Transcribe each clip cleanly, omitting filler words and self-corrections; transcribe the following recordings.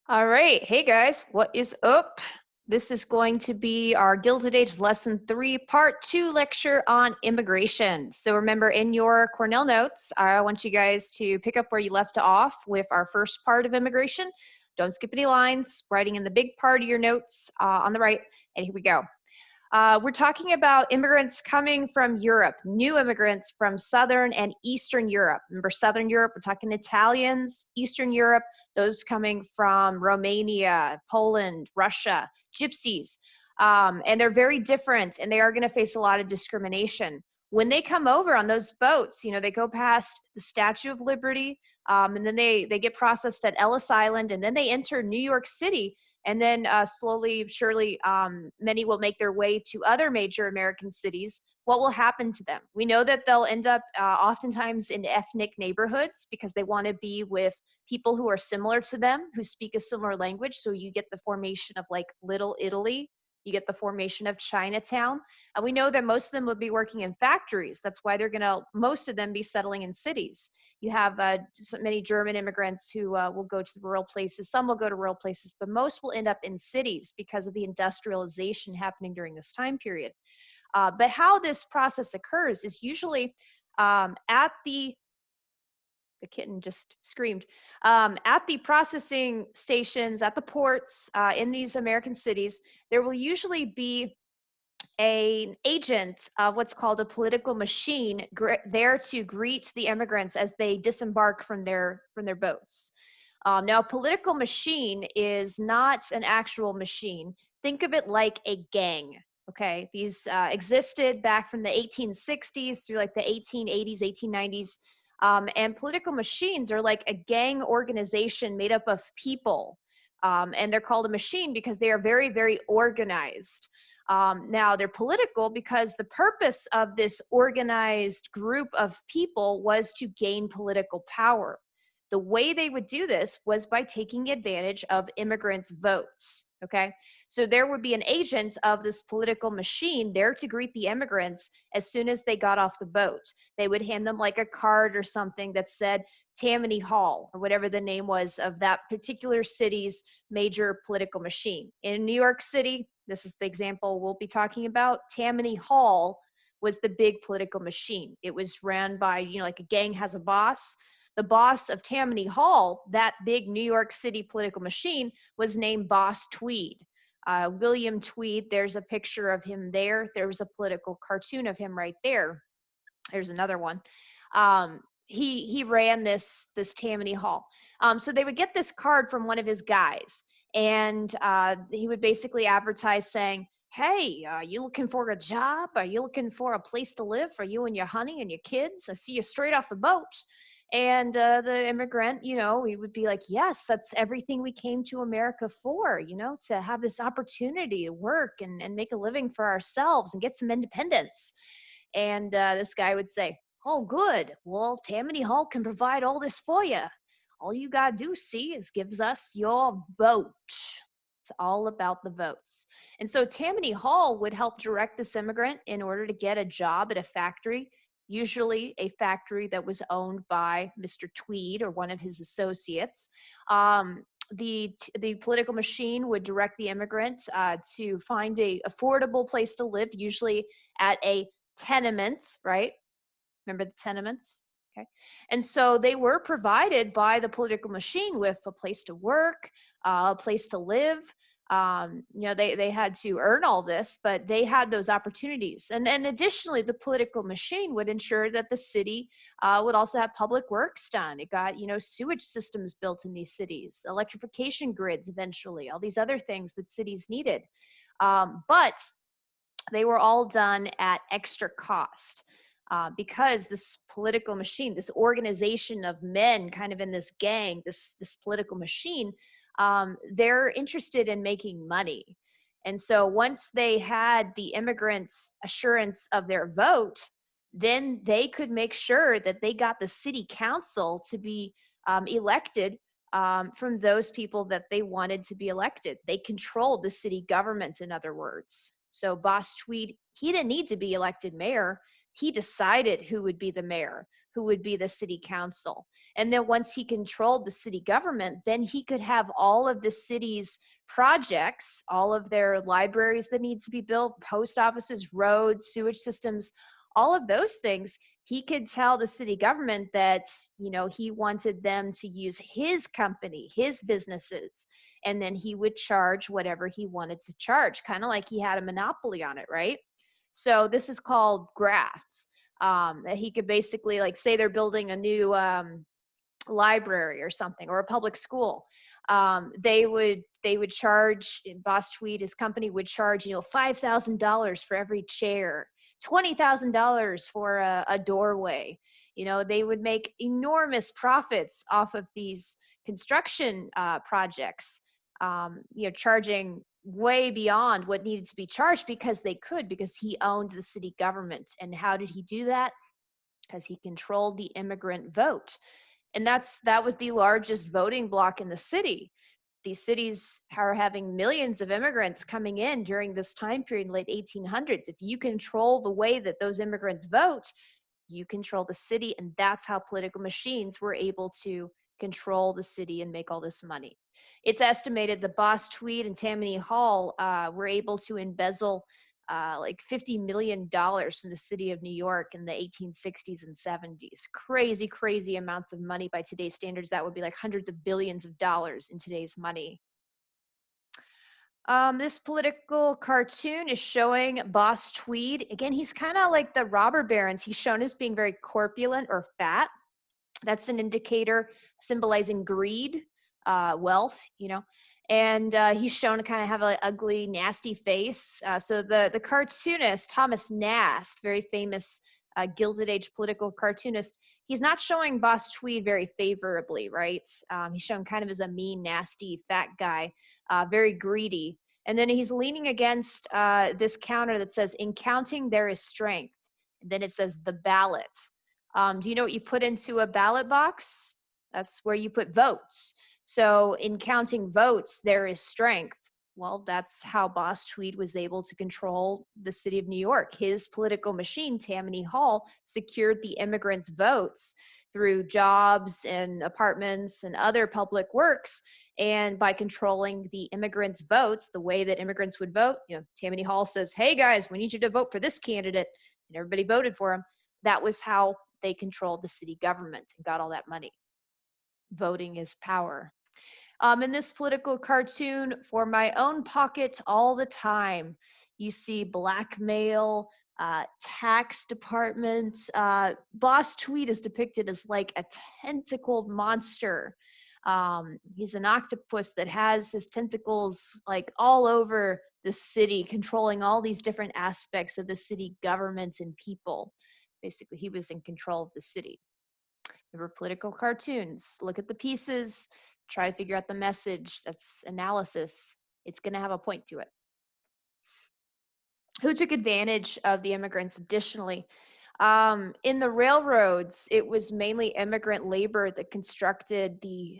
All right. Hey guys, what is up? This is going to be our Gilded Age Lesson 3, Part 2 lecture on immigration. So remember, in your Cornell notes, I want you guys to pick up where you left off with our first part of immigration. Don't skip any lines, writing in the big part of your notes on the right. And here we go. We're talking about immigrants coming from Europe, new immigrants from Southern and Eastern Europe. Remember, Southern Europe, we're talking Italians, Eastern Europe, those coming from Romania, Poland, Russia, gypsies. And they're very different, and they are going to face a lot of discrimination. When they come over on those boats, they go past the Statue of Liberty, and then they get processed at Ellis Island, and then they enter New York City, and then slowly, surely, many will make their way to other major American cities. What will happen to them? We know that they'll end up oftentimes in ethnic neighborhoods because they want to be with people who are similar to them, who speak a similar language. So you get the formation of like Little Italy, you get the formation of Chinatown. And we know that most of them will be working in factories. That's why they're going to, most of them, be settling in cities. You have many German immigrants who will go to the rural places. Some will go to rural places, but most will end up in cities because of the industrialization happening during this time period. But how this process occurs is usually at the kitten just screamed, at the processing stations, at the ports in these American cities, there will usually be an agent of what's called a political machine there to greet the immigrants as they disembark from their boats. Now, a political machine is not an actual machine. Think of it like a gang. Okay, these existed back from the 1860s through like the 1880s, 1890s. And political machines are like a gang organization made up of people. And they're called a machine because they are very, very organized. Now, they're political because the purpose of this organized group of people was to gain political power. The way they would do this was by taking advantage of immigrants' votes. Okay, so there would be an agent of this political machine there to greet the immigrants as soon as they got off the boat. They would hand them like a card or something that said Tammany Hall or whatever the name was of that particular city's major political machine. In New York City, this is the example we'll be talking about, Tammany Hall was the big political machine. It was ran by, like a gang has a boss. The boss of Tammany Hall, that big New York City political machine, was named Boss Tweed. William Tweed, there's a picture of him there. There was a political cartoon of him right there. There's another one. He ran this Tammany Hall. So they would get this card from one of his guys, and he would basically advertise saying, "Hey, are you looking for a job? Are you looking for a place to live for you and your honey and your kids? I see you straight off the boat." And the immigrant, he would be like, "Yes, that's everything we came to America for, to have this opportunity to work and make a living for ourselves and get some independence." And this guy would say, "Oh, good. Well, Tammany Hall can provide all this for you. All you got to do, see, is gives us your vote." It's all about the votes. And so Tammany Hall would help direct this immigrant in order to get a job at a factory, usually a factory that was owned by Mr. Tweed or one of his associates. The political machine would direct the immigrant to find a affordable place to live, usually at a tenement, right? Remember the tenements? Okay. And so they were provided by the political machine with a place to work, a place to live. They had to earn all this, but they had those opportunities. And additionally, the political machine would ensure that the city would also have public works done. It got, sewage systems built in these cities, electrification grids eventually, all these other things that cities needed. But they were all done at extra cost. Because this political machine, this organization of men kind of in this gang, this political machine, they're interested in making money. And so once they had the immigrants' assurance of their vote, then they could make sure that they got the city council to be elected from those people that they wanted to be elected. They controlled the city government, in other words. So Boss Tweed, he didn't need to be elected mayor. he decided who would be the mayor, who would be the city council. And then once he controlled the city government, then he could have all of the city's projects, all of their libraries that needs to be built, post offices, roads, sewage systems, all of those things. He could tell the city government that, he wanted them to use his company, his businesses, and then he would charge whatever he wanted to charge, kind of like he had a monopoly on it, right? So this is called grafts. He could basically, like, say they're building a new library or something, or a public school. They would charge, Boss Tweed, his company would charge, $5,000 for every chair, $20,000 for a doorway. They would make enormous profits off of these construction projects, charging way beyond what needed to be charged because he owned the city government. And how did he do that? Because he controlled the immigrant vote. And that was the largest voting bloc in the city. These cities are having millions of immigrants coming in during this time period in late 1800s. If you control the way that those immigrants vote, you control the city. And that's how political machines were able to control the city and make all this money. It's estimated that Boss Tweed and Tammany Hall were able to embezzle like $50 million from the city of New York in the 1860s and 70s. Crazy, crazy amounts of money by today's standards. That would be like hundreds of billions of dollars in today's money. This political cartoon is showing Boss Tweed. Again, he's kind of like the robber barons. He's shown as being very corpulent or fat. That's an indicator symbolizing greed, wealth, and he's shown to kind of have an ugly, nasty face. So the cartoonist, Thomas Nast, very famous Gilded Age political cartoonist, he's not showing Boss Tweed very favorably, right? He's shown kind of as a mean, nasty, fat guy, very greedy. And then he's leaning against this counter that says, "In counting, there is strength." And then it says, "The ballot." Do you know what you put into a ballot box? That's where you put votes. So in counting votes, there is strength. Well, that's how Boss Tweed was able to control the city of New York. His political machine, Tammany Hall, secured the immigrants' votes through jobs and apartments and other public works. And by controlling the immigrants' votes, the way that immigrants would vote, Tammany Hall says, "Hey guys, we need you to vote for this candidate." And everybody voted for him. That was how they controlled the city government and got all that money. Voting is power. In this political cartoon, for my own pocket all the time, you see blackmail, tax department. Boss Tweed is depicted as like a tentacled monster. He's an octopus that has his tentacles like all over the city, controlling all these different aspects of the city government and people. Basically, he was in control of the city. There were political cartoons. Look at the pieces, try to figure out the message. That's analysis. It's going to have a point to it. Who took advantage of the immigrants additionally? In the railroads, it was mainly immigrant labor that constructed the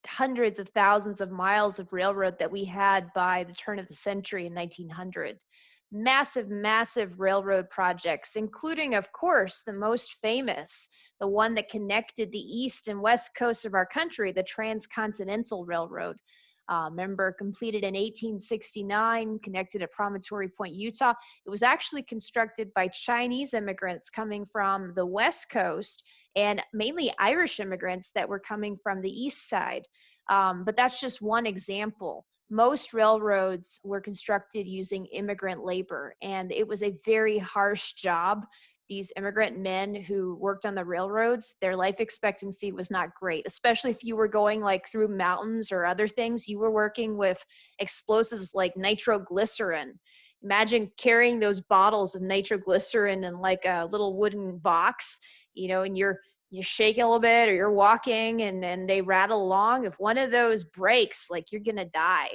hundreds of thousands of miles of railroad that we had by the turn of the century in 1900. Massive, massive railroad projects, including, of course, the most famous, the one that connected the east and west coast of our country, the Transcontinental Railroad. Remember, completed in 1869, connected at Promontory Point, Utah. It was actually constructed by Chinese immigrants coming from the west coast and mainly Irish immigrants that were coming from the east side. But that's just one example. Most railroads were constructed using immigrant labor, and it was a very harsh job. These immigrant men who worked on the railroads, their life expectancy was not great, especially if you were going like through mountains or other things. You were working with explosives like nitroglycerin. Imagine carrying those bottles of nitroglycerin in like a little wooden box, and you're shaking a little bit or you're walking and they rattle along. If one of those breaks, like, you're gonna die.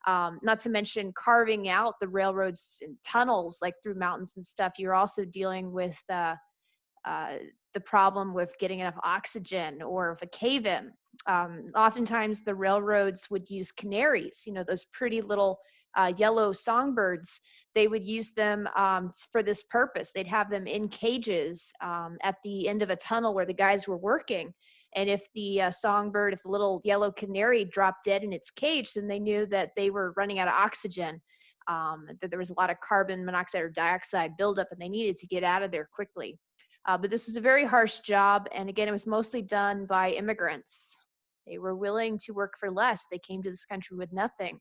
Not to mention carving out the railroads and tunnels like through mountains and stuff. You're also dealing with the problem with getting enough oxygen, or if a cave in. Oftentimes the railroads would use canaries, those pretty little yellow songbirds, they would use them for this purpose. They'd have them in cages at the end of a tunnel where the guys were working. And if the songbird, if the little yellow canary dropped dead in its cage, then they knew that they were running out of oxygen, that there was a lot of carbon monoxide or dioxide buildup, and they needed to get out of there quickly. But this was a very harsh job. And again, it was mostly done by immigrants. They were willing to work for less. They came to this country with nothing.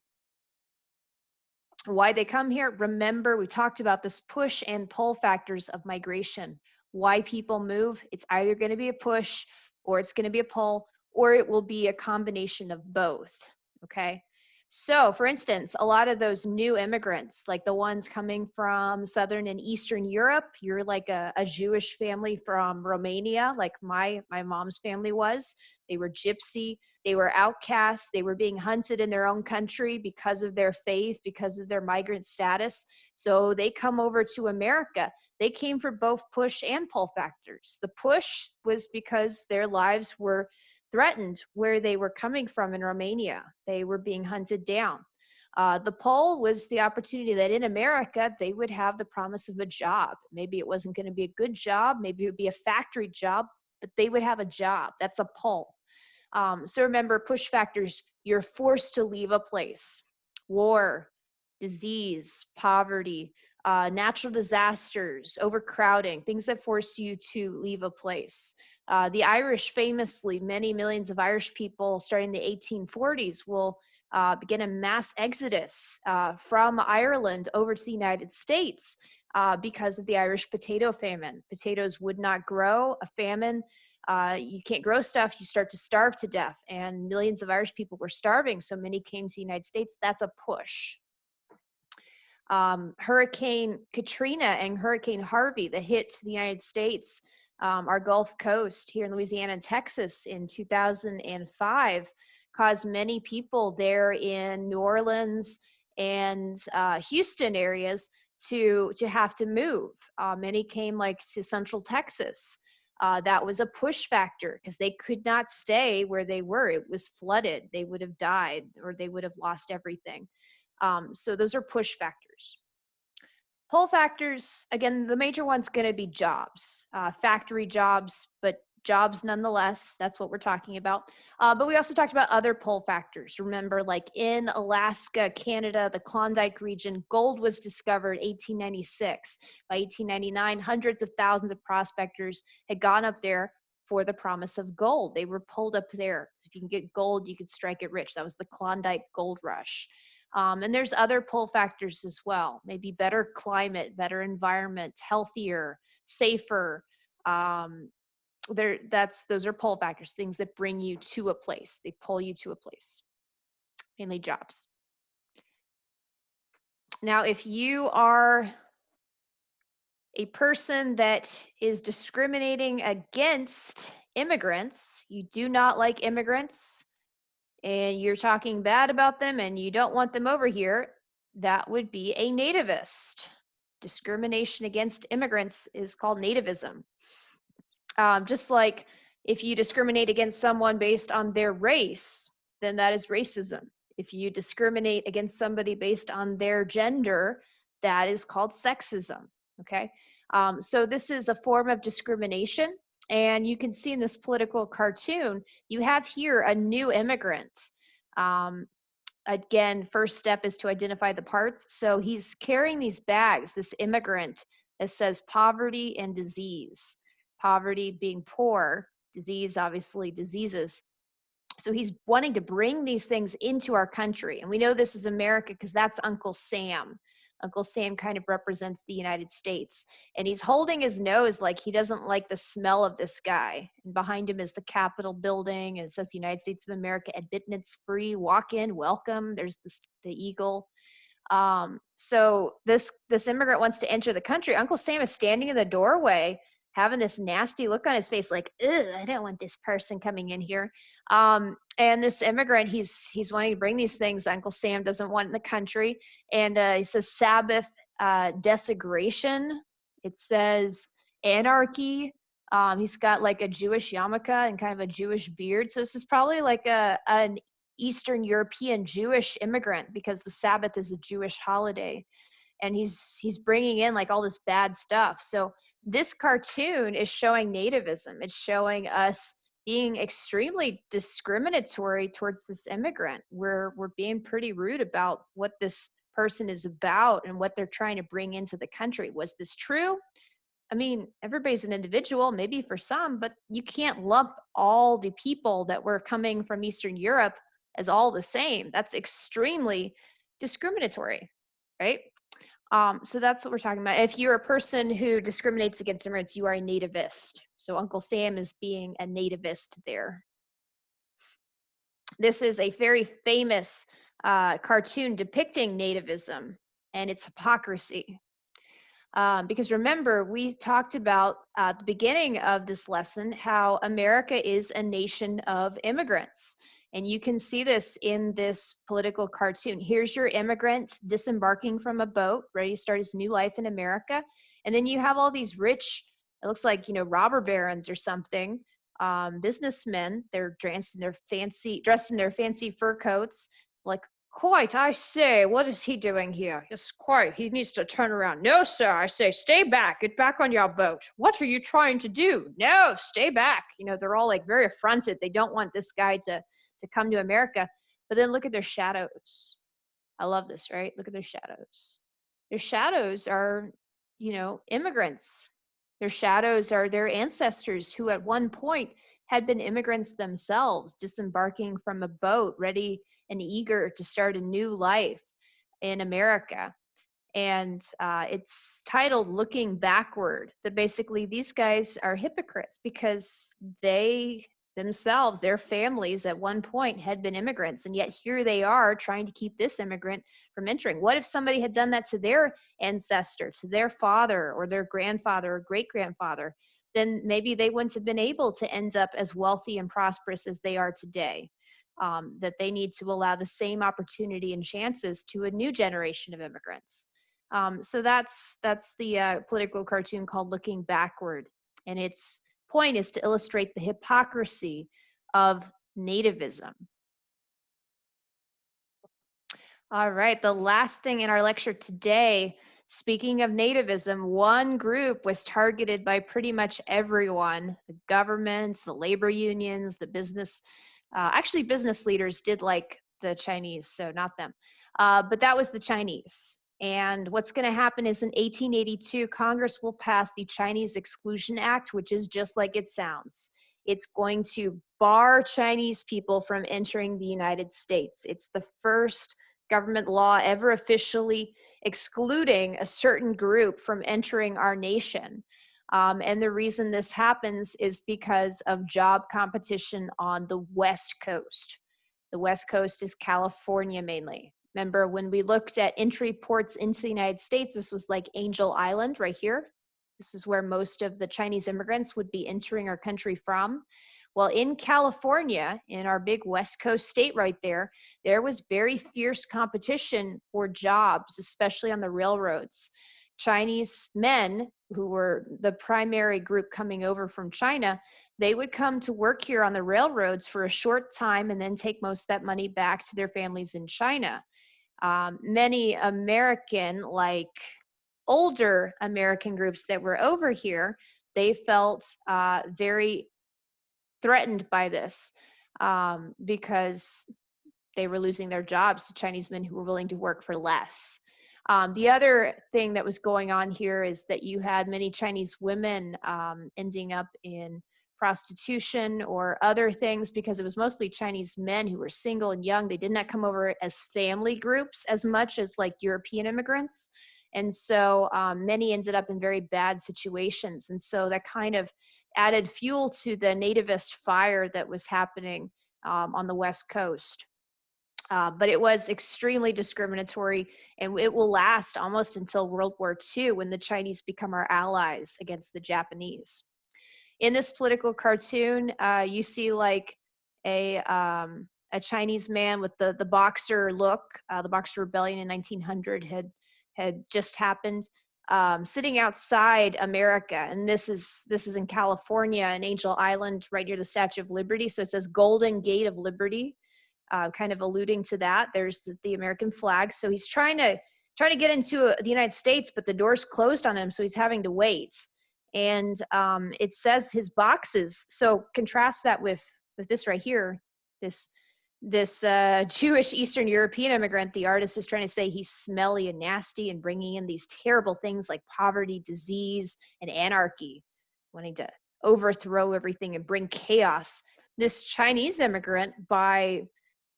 Why they come here? Remember, we talked about this push and pull factors of migration. Why people move? It's either going to be a push, or it's going to be a pull, or it will be a combination of both. Okay. So, for instance, a lot of those new immigrants, like the ones coming from Southern and Eastern Europe, you're like a Jewish family from Romania, like my mom's family was. They were gypsy, they were outcasts, they were being hunted in their own country because of their faith, because of their migrant status. So they come over to America. They came for both push and pull factors. The push was because their lives were threatened where they were coming from in Romania. They were being hunted down. The pull was the opportunity that in America, they would have the promise of a job. Maybe it wasn't going to be a good job. Maybe it would be a factory job, but they would have a job. That's a pull. So remember, push factors, you're forced to leave a place. War, disease, poverty, natural disasters, overcrowding, things that force you to leave a place. The Irish famously, many millions of Irish people starting in the 1840s will begin a mass exodus from Ireland over to the United States because of the Irish potato famine. Potatoes would not grow, a famine. You can't grow stuff, you start to starve to death. And millions of Irish people were starving, so many came to the United States. That's a push. Hurricane Katrina and Hurricane Harvey that hit the United States, our Gulf Coast here in Louisiana and Texas in 2005, caused many people there in New Orleans and Houston areas to have to move. Many came like to Central Texas. That was a push factor because they could not stay where they were. It was flooded. They would have died or they would have lost everything. So those are push factors. Pull factors, again, the major one's going to be jobs, factory jobs, but jobs nonetheless. That's what we're talking about. But we also talked about other pull factors. Remember, like in Alaska, Canada, the Klondike region, gold was discovered 1896. By 1899, hundreds of thousands of prospectors had gone up there for the promise of gold. They were pulled up there. If you can get gold, you could strike it rich. That was the Klondike gold rush. And there's other pull factors as well, maybe better climate, better environment, healthier, safer. Those are pull factors, things that bring you to a place. They pull you to a place, mainly jobs. Now, if you are a person that is discriminating against immigrants, you do not like immigrants, and you're talking bad about them and you don't want them over here, that would be a nativist. Discrimination against immigrants is called nativism. Just like if you discriminate against someone based on their race, then that is racism. If you discriminate against somebody based on their gender, that is called sexism. Okay. So this is a form of discrimination. And you can see in this political cartoon, you have here a new immigrant. Again, first step is to identify the parts. So he's carrying these bags, this immigrant, that says poverty and disease. Poverty being poor, disease, obviously diseases. So he's wanting to bring these things into our country. And we know this is America because that's Uncle Sam. Uncle Sam kind of represents the United States. And he's holding his nose like he doesn't like the smell of this guy. And behind him is the Capitol building. And it says United States of America, admittance free, walk in, welcome. There's the eagle. So this immigrant wants to enter the country. Uncle Sam is standing in the doorway, having this nasty look on his face, like, ugh, I don't want this person coming in here. And this immigrant, he's wanting to bring these things Uncle Sam doesn't want in the country. And he says Sabbath desecration. It says anarchy. He's got like a Jewish yarmulke and kind of a Jewish beard. So this is probably like an Eastern European Jewish immigrant because the Sabbath is a Jewish holiday, and he's bringing in like all this bad stuff. So this cartoon is showing nativism. It's showing us being extremely discriminatory towards this immigrant. We're being pretty rude about what this person is about and what they're trying to bring into the country. Was this true? I mean, everybody's an individual, maybe for some, but you can't lump all the people that were coming from Eastern Europe as all the same. That's extremely discriminatory, right? So that's what we're talking about. If you're a person who discriminates against immigrants, you are a nativist. So Uncle Sam is being a nativist there. This is a very famous cartoon depicting nativism and its hypocrisy. Because remember, we talked about at the beginning of this lesson how America is a nation of immigrants. And you can see this in this political cartoon. Here's your immigrant disembarking from a boat, ready to start his new life in America. And then you have all these rich, it looks like, robber barons or something, businessmen. They're dressed in their fancy fur coats, like, "Quite, I say, what is he doing here? Yes, quite, he needs to turn around. No, sir, I say, stay back, get back on your boat. What are you trying to do? No, stay back." They're all like very affronted. They don't want this guy to come to America. But then look at their shadows. I love this, right? Look at their shadows. Their shadows are, immigrants. Their shadows are their ancestors who at one point had been immigrants themselves, disembarking from a boat, ready and eager to start a new life in America. And it's titled Looking Backward, that basically these guys are hypocrites because they themselves, their families at one point had been immigrants, and yet here they are trying to keep this immigrant from entering. What if somebody had done that to their ancestor, to their father or their grandfather or great-grandfather? Then maybe they wouldn't have been able to end up as wealthy and prosperous as they are today. That they need to allow the same opportunity and chances to a new generation of immigrants. So that's the political cartoon called Looking Backward. And its point is to illustrate the hypocrisy of nativism. All right, the last thing in our lecture today, speaking of nativism, one group was targeted by pretty much everyone: the governments, the labor unions, the business. Actually, business leaders did like the Chinese, so not them. But that was the Chinese. And what's going to happen is in 1882, Congress will pass the Chinese Exclusion Act, which is just like it sounds. It's going to bar Chinese people from entering the United States. It's the first government law ever officially excluding a certain group from entering our nation. And the reason this happens is because of job competition on the West Coast. The West Coast is California mainly. Remember, when we looked at entry ports into the United States, this was like Angel Island right here. This is where most of the Chinese immigrants would be entering our country from. Well, in California, in our big West Coast state right there, there was very fierce competition for jobs, especially on the railroads. Chinese men, who were the primary group coming over from China, they would come to work here on the railroads for a short time and then take most of that money back to their families in China. Many American, like older American groups that were over here, they felt very threatened by this because they were losing their jobs to Chinese men who were willing to work for less. The other thing that was going on here is that you had many Chinese women ending up in prostitution or other things because it was mostly Chinese men who were single and young. They did not come over as family groups as much as like European immigrants. And so many ended up in very bad situations. And so that kind of added fuel to the nativist fire that was happening on the West Coast. But it was extremely discriminatory, and it will last almost until World War II when the Chinese become our allies against the Japanese. In this political cartoon, you see like a Chinese man with the Boxer look. The Boxer Rebellion in 1900 had just happened, sitting outside America, and this is in California, in Angel Island, right near the Statue of Liberty. So it says Golden Gate of Liberty. kind of alluding to that. There's the American flag. So he's trying to get into the United States, but the door's closed on him, so he's having to wait. And it says his boxes. So contrast that with this right here. This Jewish Eastern European immigrant. The artist is trying to say he's smelly and nasty and bringing in these terrible things like poverty, disease, and anarchy, wanting to overthrow everything and bring chaos. This Chinese immigrant, by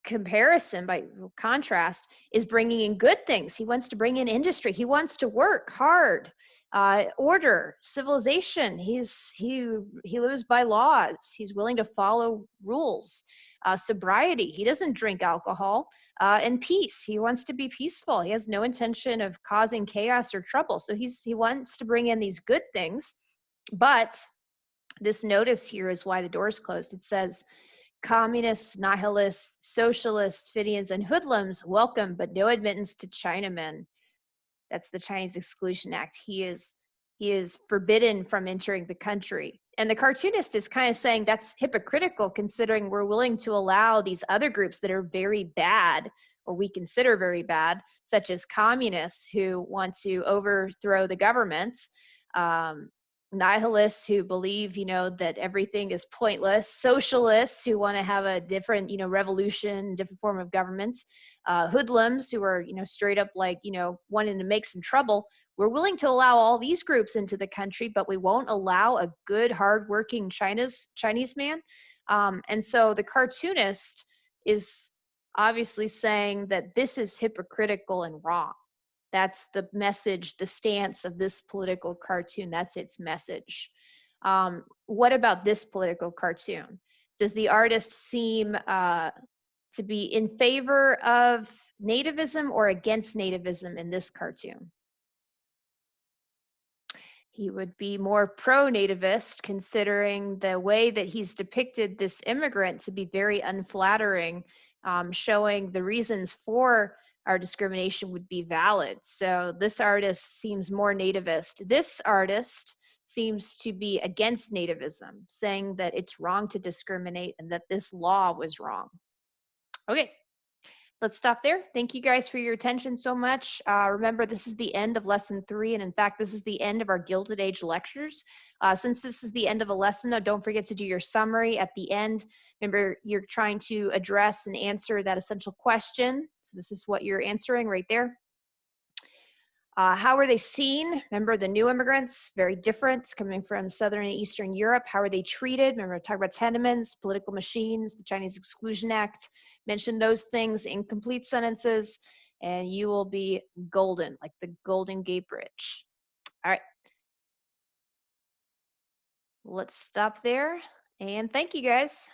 comparison, by contrast, is bringing in good things. He wants to bring in industry. He wants to work hard, order, civilization. He lives by laws. He's willing to follow rules. Sobriety. He doesn't drink alcohol. And peace. He wants to be peaceful. He has no intention of causing chaos or trouble. So he wants to bring in these good things. But this notice here is why the door is closed. It says, communists, nihilists, socialists, Fidians, and hoodlums welcome, but no admittance to Chinamen. That's the Chinese Exclusion Act. He is forbidden from entering the country. And the cartoonist is kind of saying that's hypocritical, considering we're willing to allow these other groups that are very bad, or we consider very bad, such as communists who want to overthrow the government, nihilists who believe, that everything is pointless, socialists who want to have a different, revolution, different form of government, hoodlums who are, straight up like, wanting to make some trouble. We're willing to allow all these groups into the country, but we won't allow a good, hardworking Chinese man. And so the cartoonist is obviously saying that this is hypocritical and wrong. That's the message, the stance of this political cartoon. That's its message. What about this political cartoon? Does the artist seem to be in favor of nativism or against nativism in this cartoon? He would be more pro-nativist, considering the way that he's depicted this immigrant to be very unflattering, showing the reasons for our discrimination would be valid. So this artist seems more nativist. This artist seems to be against nativism, saying that it's wrong to discriminate and that this law was wrong. Okay. Let's stop there. Thank you guys for your attention so much. Remember, this is the end of lesson 3, and in fact, this is the end of our Gilded Age lectures. Since this is the end of a lesson, though, don't forget to do your summary at the end. Remember, you're trying to address and answer that essential question. So this is what you're answering right there. How were they seen? Remember, the new immigrants, very different, coming from Southern and Eastern Europe. How are they treated? Remember, talk about tenements, political machines, the Chinese Exclusion Act. Mention those things in complete sentences, and you will be golden, like the Golden Gate Bridge. All right. Let's stop there, and thank you guys.